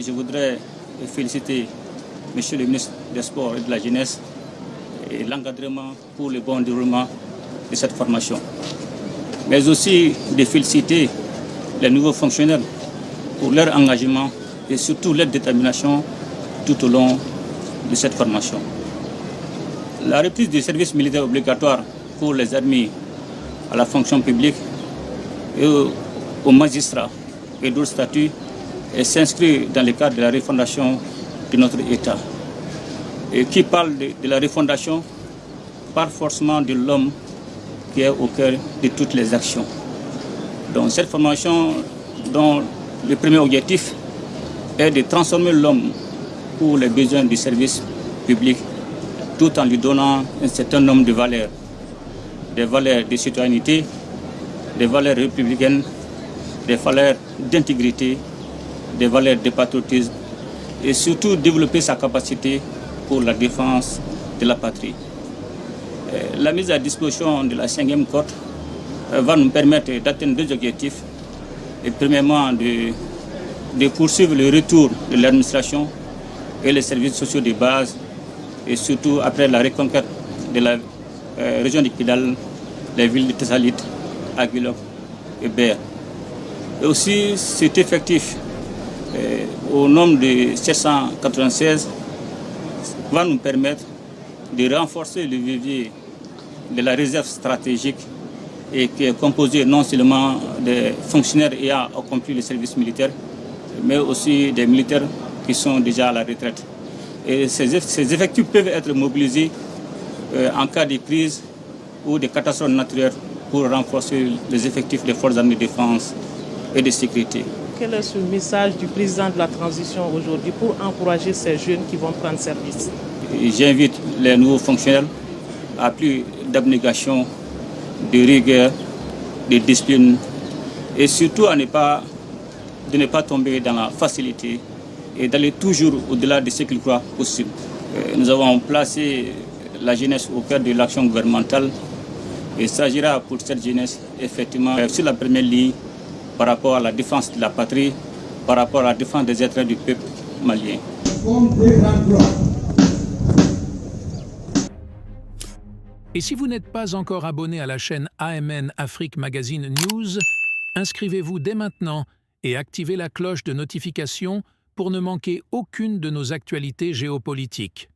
je voudrais féliciter Monsieur le ministre des Sports et de la Jeunesse et l'encadrement pour le bon déroulement de cette formation. Mais aussi de féliciter les nouveaux fonctionnaires pour leur engagement et surtout leur détermination tout au long de cette formation. La reprise du service militaire obligatoire pour les admis à la fonction publique et aux magistrats et d'autres statuts s'inscrit dans le cadre de la refondation de notre État. Et qui parle de la refondation parle forcément de l'homme qui est au cœur de toutes les actions. Donc cette formation dont le premier objectif est de transformer l'homme pour les besoins du service public tout en lui donnant un certain nombre de valeurs. Des valeurs de citoyenneté, des valeurs républicaines, des valeurs d'intégrité, des valeurs de patriotisme et surtout développer sa capacité pour la défense de la patrie. La mise à disposition de la 5e cohorte va nous permettre d'atteindre deux objectifs. Et premièrement, de poursuivre le retour de l'administration et les services sociaux de base et surtout après la reconquête de la région de Kidal, les villes de Tessalit, Aguilok et Ber. Et aussi cet effectif au nombre de 796 va nous permettre de renforcer le vivier de la réserve stratégique et qui est composé non seulement des fonctionnaires ayant accompli le service militaire, mais aussi des militaires qui sont déjà à la retraite. Et ces effectifs peuvent être mobilisés en cas de crise ou de catastrophe naturelle pour renforcer les effectifs des forces armées de défense et de sécurité. Quel est ce message du président de la transition aujourd'hui pour encourager ces jeunes qui vont prendre service? J'invite les nouveaux fonctionnaires à plus d'abnégation, de rigueur, de discipline et surtout de ne pas tomber dans la facilité et d'aller toujours au-delà de ce qu'ils croient possible. Nous avons placé la jeunesse au cœur de l'action gouvernementale et il s'agira pour cette jeunesse effectivement sur la première ligne par rapport à la défense de la patrie, par rapport à la défense des intérêts du peuple malien. Et si vous n'êtes pas encore abonné à la chaîne AMN Afrique Magazine News, inscrivez-vous dès maintenant et activez la cloche de notification pour ne manquer aucune de nos actualités géopolitiques.